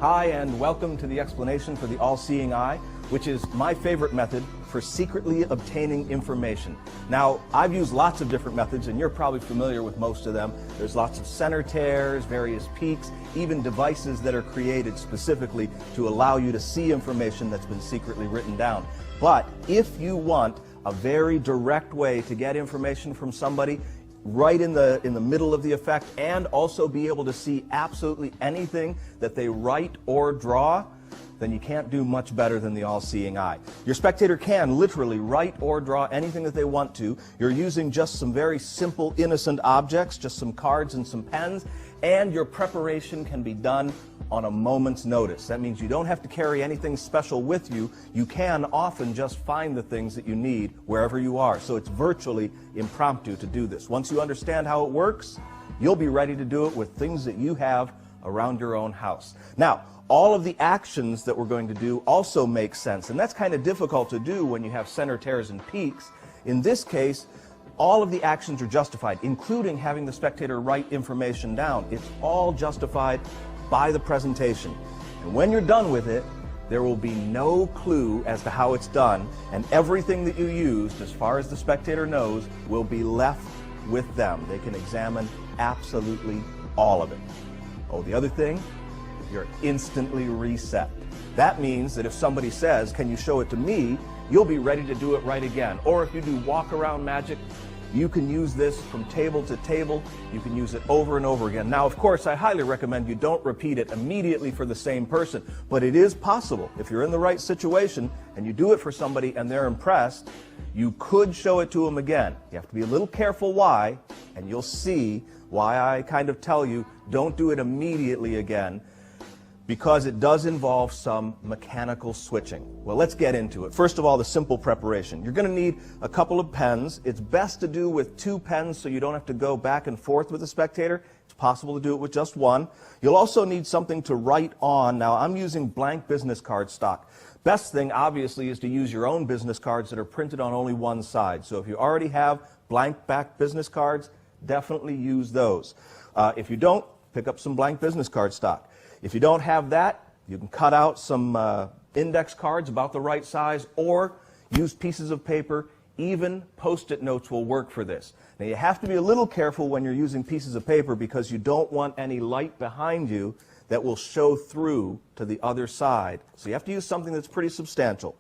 Hi, and welcome to the explanation for the all-seeing eye, which is my favorite method for secretly obtaining information. Now, I've used lots of different methods, and you're probably familiar with most of them. There's lots of center tears, various peaks, even devices that are created specifically to allow you to see information that's been secretly written down. But if you want a very direct way to get information from somebody, right in the middle of the effect, and also be able to see absolutely anything that they write or draw, then you can't do much better than the all-seeing eye. Your spectator can literally write or draw anything that they want to. You're using just some very simple, innocent objects, just some cards and some pens, and your preparation can be done on a moment's notice. That means you don't have to carry anything special with you. You can often just find the things that you need wherever you are. So it's virtually impromptu to do this. Once you understand how it works, you'll be ready to do it with things that you have around your own house. Now, all of the actions that we're going to do also make sense, and that's kind of difficult to do when you have center tears and peaks. In this case, all of the actions are justified, including having the spectator write information down. It's all justified by the presentation. And when you're done with it, there will be no clue as to how it's done, and everything that you used, as far as the spectator knows, will be left with them. They can examine absolutely all of it. Oh, the other thing, you're instantly reset. That means that if somebody says, "Can you show it to me?" you'll be ready to do it right again. Or if you do walk-around magic, you can use this from table to table. You can use it over and over again. Now, of course, I highly recommend you don't repeat it immediately for the same person, but it is possible. If you're in the right situation and you do it for somebody and they're impressed, you could show it to them again. You have to be a little careful why, and you'll see why I kind of tell you don't do it immediately again, because it does involve some mechanical switching. Well, let's get into it. First of all, the simple preparation. You're going to need a couple of pens. It's best to do with 2 pens so you don't have to go back and forth with the spectator. It's possible to do it with just 1. You'll also need something to write on. Now, I'm using blank business card stock. Best thing, obviously, is to use your own business cards that are printed on only one side. So if you already have blank back business cards, definitely use those. If you don't, pick up some blank business card stock. If you don't have that, you can cut out some index cards about the right size, or use pieces of paper. Even Post-it notes will work for this. Now, you have to be a little careful when you're using pieces of paper, because you don't want any light behind you that will show through to the other side. So you have to use something that's pretty substantial.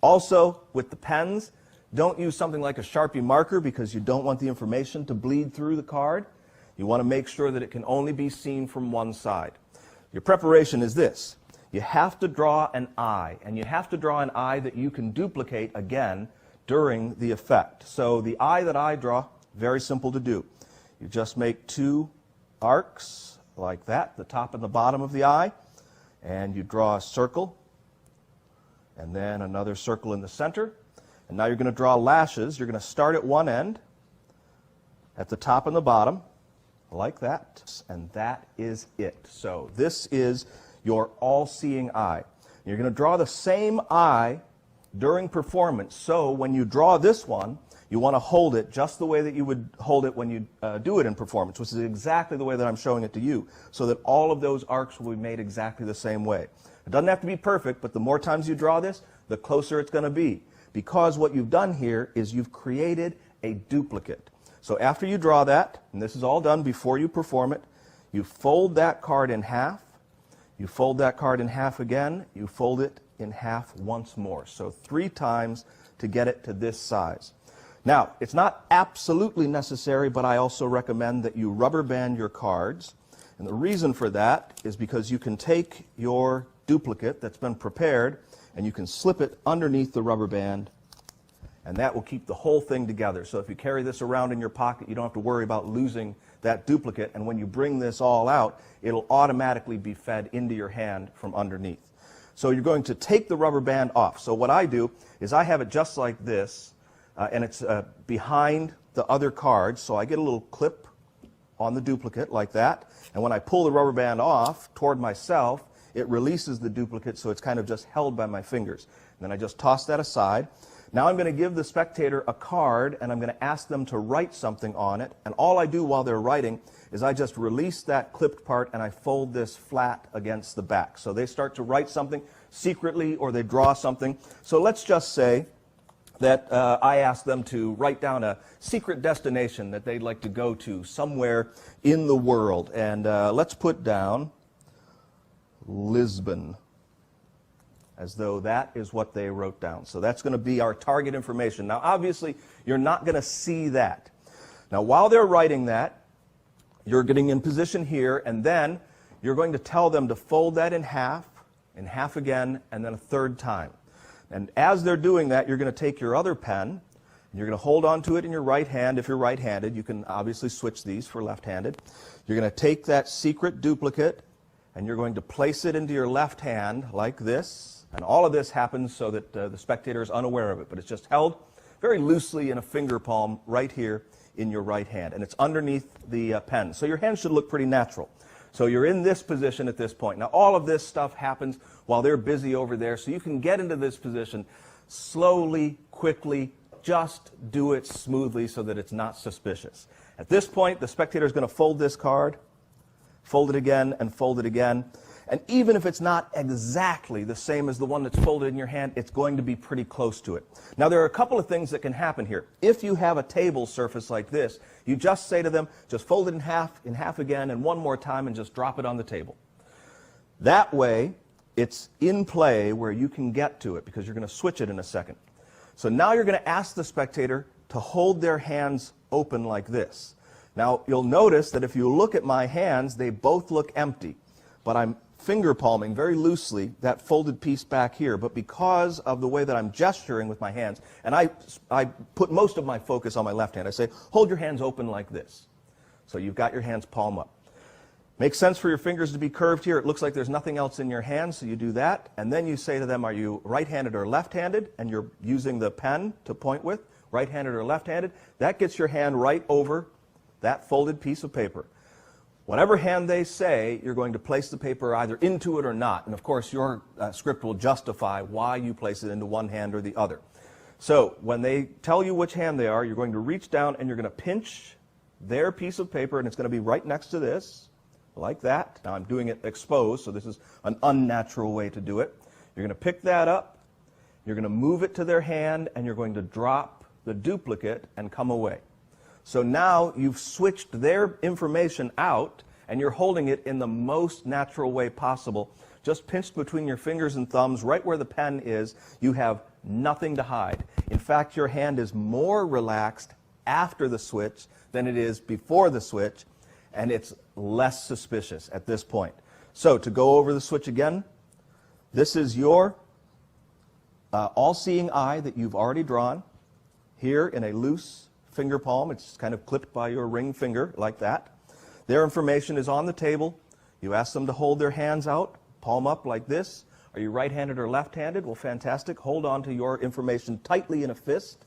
Also, with the pens, don't use something like a Sharpie marker, because you don't want the information to bleed through the card. You want to make sure that it can only be seen from one side. Your preparation is this. You have to draw an eye, and you have to draw an eye that you can duplicate again during the effect. So the eye that I draw, very simple to do. You just make 2 arcs like that, the top and the bottom of the eye, and you draw a circle, and then another circle in the center. And now you're going to draw lashes. You're going to start at one end, at the top and the bottom, like that, and that is it. So this is your all-seeing eye. You're going to draw the same eye during performance. So when you draw this one, you want to hold it just the way that you would hold it when you do it in performance, which is exactly the way that I'm showing it to you, so that all of those arcs will be made exactly the same way. It doesn't have to be perfect, but the more times you draw this, the closer it's going to be, because what you've done here is you've created a duplicate. So after you draw that, and this is all done before you perform it, you fold that card in half, you fold that card in half again, you fold it in half once more. So 3 times to get it to this size. Now, it's not absolutely necessary, but I also recommend that you rubber band your cards. And the reason for that is because you can take your duplicate that's been prepared and you can slip it underneath the rubber band, and that will keep the whole thing together. So if you carry this around in your pocket, you don't have to worry about losing that duplicate, and when you bring this all out, it'll automatically be fed into your hand from underneath. So you're going to take the rubber band off. So what I do is I have it just like this, and it's behind the other cards, so I get a little clip on the duplicate like that, and when I pull the rubber band off toward myself, it releases the duplicate, so it's kind of just held by my fingers. And then I just toss that aside. Now I'm going to give the spectator a card, and I'm going to ask them to write something on it. And all I do while they're writing is I just release that clipped part and I fold this flat against the back. So they start to write something secretly, or they draw something. So let's just say that I ask them to write down a secret destination that they'd like to go to somewhere in the world. And let's put down Lisbon, as though that is what they wrote down. So that's going to be our target information. Now, obviously, you're not going to see that. Now, while they're writing that, you're getting in position here, and then you're going to tell them to fold that in half again, and then a third time. And as they're doing that, you're going to take your other pen, and you're going to hold on to it in your right hand. If you're right-handed, you can obviously switch these for left-handed. You're going to take that secret duplicate, and you're going to place it into your left hand like this. And all of this happens so that the spectator is unaware of it, but it's just held very loosely in a finger palm right here in your right hand, and it's underneath the pen. So your hand should look pretty natural. So you're in this position at this point. Now all of this stuff happens while they're busy over there, so you can get into this position slowly, quickly, just do it smoothly so that it's not suspicious. At this point, the spectator is going to fold this card, fold it again, and fold it again. And even if it's not exactly the same as the one that's folded in your hand, it's going to be pretty close to it. Now, there are a couple of things that can happen here. If you have a table surface like this, you just say to them, just fold it in half again, and one more time, and just drop it on the table. That way, it's in play where you can get to it, because you're going to switch it in a second. So now you're going to ask the spectator to hold their hands open like this. Now, you'll notice that if you look at my hands, they both look empty. But I'm finger palming very loosely that folded piece back here. But because of the way that I'm gesturing with my hands, and I put most of my focus on my left hand, I say, hold your hands open like this. So you've got your hands palm up. Makes sense for your fingers to be curved here. It looks like there's nothing else in your hands, so you do that. And then you say to them, are you right-handed or left-handed? And you're using the pen to point with, right-handed or left-handed. That gets your hand right over that folded piece of paper. Whatever hand they say, you're going to place the paper either into it or not. And of course, your script will justify why you place it into one hand or the other. So when they tell you which hand they are, you're going to reach down and you're going to pinch their piece of paper, and it's going to be right next to this, like that. Now I'm doing it exposed, so this is an unnatural way to do it. You're going to pick that up, you're going to move it to their hand, and you're going to drop the duplicate and come away. So now you've switched their information out, and you're holding it in the most natural way possible, just pinched between your fingers and thumbs, right where the pen is. You have nothing to hide. In fact, your hand is more relaxed after the switch than it is before the switch, and it's less suspicious at this point. So to go over the switch again, this is your all-seeing eye that you've already drawn here in a loose finger palm. It's kind of clipped by your ring finger like that. Their information is on the table. You ask them to hold their hands out, palm up like this. Are you right-handed or left-handed? Well, fantastic. Hold on to your information tightly in a fist.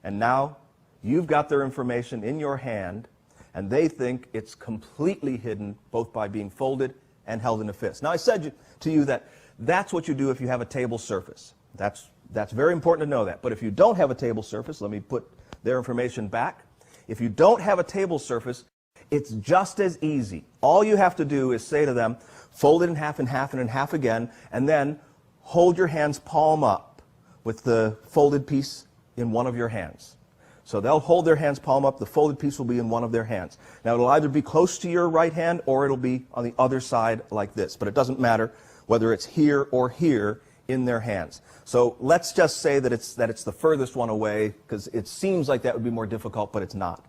And now you've got their information in your hand, and they think it's completely hidden both by being folded and held in a fist. Now, I said to you that that's what you do if you have a table surface. That's very important to know that. But if you don't have a table surface, let me put their information back. If you don't have a table surface, it's just as easy. All you have to do is say to them, fold it in half and in half again, and then hold your hands palm up with the folded piece in one of your hands. So they'll hold their hands palm up, the folded piece will be in one of their hands. Now it'll either be close to your right hand or it'll be on the other side like this, but it doesn't matter whether it's here or here in their hands. So let's just say that it's the furthest one away, because it seems like that would be more difficult, but it's not.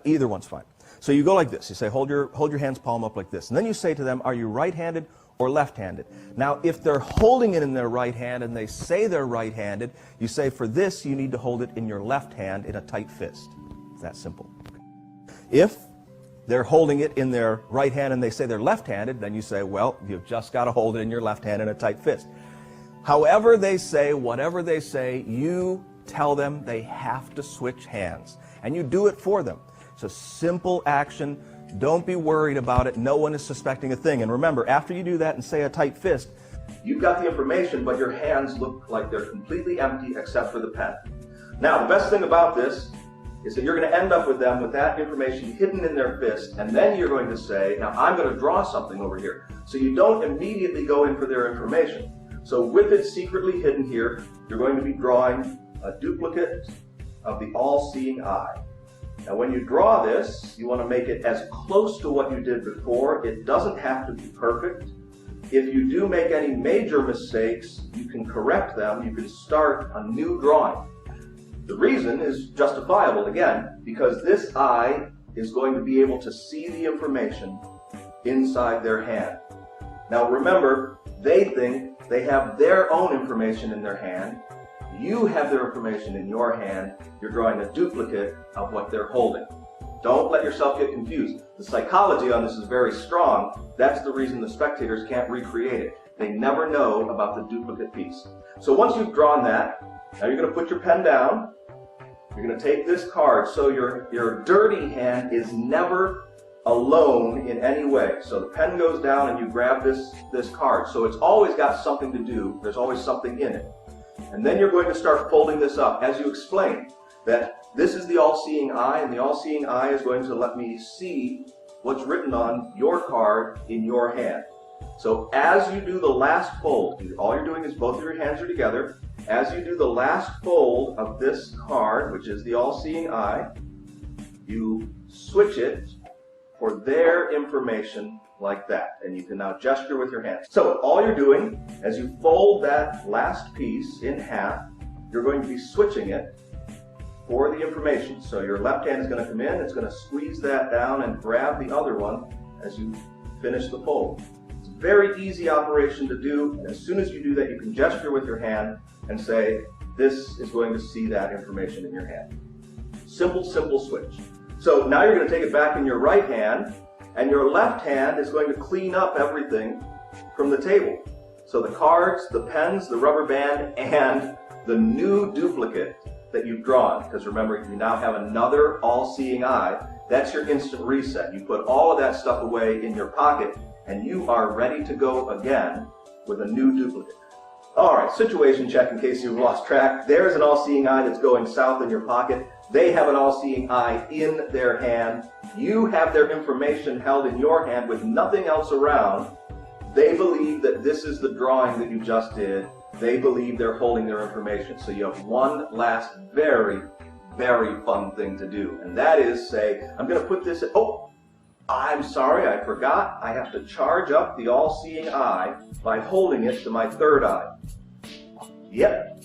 Either one's fine. So you go like this. You say, hold your hands palm up like this. And then you say to them, are you right-handed or left-handed? Now, if they're holding it in their right hand and they say they're right-handed, you say, for this, you need to hold it in your left hand in a tight fist. It's that simple. If they're holding it in their right hand and they say they're left-handed, then you say, well, you've just got to hold it in your left hand in a tight fist. However they say, whatever they say, you tell them they have to switch hands. And you do it for them. It's a simple action. Don't be worried about it. No one is suspecting a thing. And remember, after you do that and say a tight fist, You've got the information, but your hands look like they're completely empty except for the pen. Now, the best thing about this is that you're going to end up with them with that information hidden in their fist, and then you're going to say, now I'm going to draw something over here. So you don't immediately go in for their information. So with it secretly hidden here, you're going to be drawing a duplicate of the all-seeing eye. Now when you draw this, you want to make it as close to what you did before. It doesn't have to be perfect. If you do make any major mistakes, you can correct them. You can start a new drawing. The reason is justifiable, again, because this eye is going to be able to see the information inside their hand. Now remember, they think they have their own information in their hand. You have their information in your hand. You're drawing a duplicate of what they're holding. Don't let yourself get confused. The psychology on this is very strong. That's the reason the spectators can't recreate it. They never know about the duplicate piece. So once you've drawn that, now you're going to put your pen down. You're going to take this card. So your dirty hand is never alone in any way. So the pen goes down and you grab this card. So it's always got something to do. There's always something in it. And then you're going to start folding this up as you explain that this is the all-seeing eye, and the all-seeing eye is going to let me see what's written on your card in your hand. So as you do the last fold, all you're doing is both of your hands are together. As you do the last fold of this card, which is the all-seeing eye, you switch it for their information like that. And you can now gesture with your hands. So all you're doing, as you fold that last piece in half, you're going to be switching it for the information. So your left hand is going to come in, it's going to squeeze that down and grab the other one as you finish the fold. It's a very easy operation to do, and as soon as you do that, you can gesture with your hand and say, this is going to see that information in your hand. Simple, simple switch. So now you're going to take it back in your right hand, and your left hand is going to clean up everything from the table. So the cards, the pens, the rubber band, and the new duplicate that you've drawn. Because remember, you now have another all-seeing eye. That's your instant reset. You put all of that stuff away in your pocket, and you are ready to go again with a new duplicate. All right, situation check in case you've lost track. There's an all-seeing eye that's going south in your pocket. They have an all-seeing eye in their hand. You have their information held in your hand with nothing else around. They believe that this is the drawing that you just did. They believe they're holding their information. So you have one last very, very fun thing to do. And that is say, I'm going to put this, oh, I'm sorry, I forgot. I have to charge up the all-seeing eye by holding it to my third eye. Yep,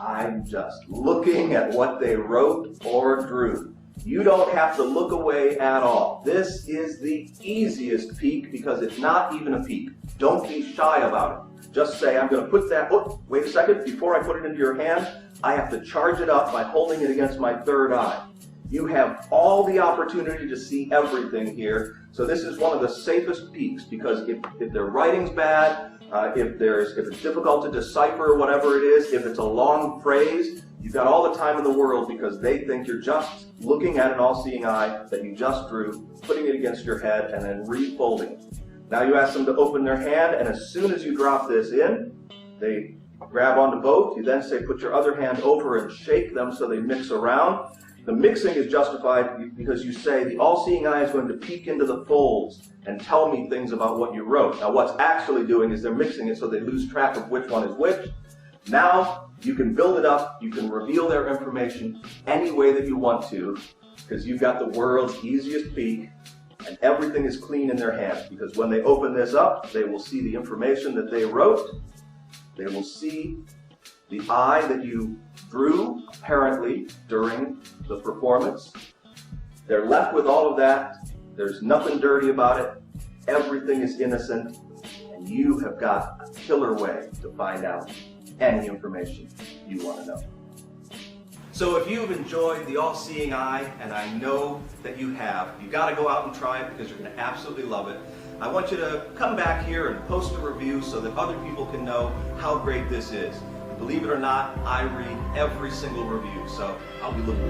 I'm just looking at what they wrote or drew. You don't have to look away at all. This is the easiest peek because it's not even a peek. Don't be shy about it. Just say, I'm going to put that, oh, wait a second, before I put it into your hand, I have to charge it up by holding it against my third eye. You have all the opportunity to see everything here. So this is one of the safest peeks because if their writing's bad, if it's difficult to decipher whatever it is, if it's a long phrase, you've got all the time in the world because they think you're just looking at an all-seeing eye that you just drew, putting it against your head, and then refolding it. Now you ask them to open their hand, and as soon as you drop this in, they grab onto both. You then say, put your other hand over and shake them so they mix around. The mixing is justified because you say the all-seeing eye is going to peek into the folds and tell me things about what you wrote. Now what's actually doing is they're mixing it so they lose track of which one is which. Now you can build it up, you can reveal their information any way that you want to because you've got the world's easiest peek and everything is clean in their hands because when they open this up, they will see the information that they wrote. They will see the eye that you drew, apparently, during the performance. They're left with all of that. There's nothing dirty about it. Everything is innocent. And you have got a killer way to find out any information you want to know. So if you've enjoyed the all-seeing eye, and I know that you have, you've got to go out and try it because you're going to absolutely love it. I want you to come back here and post a review so that other people can know how great this is. Believe it or not, I read every single review, so I'll be looking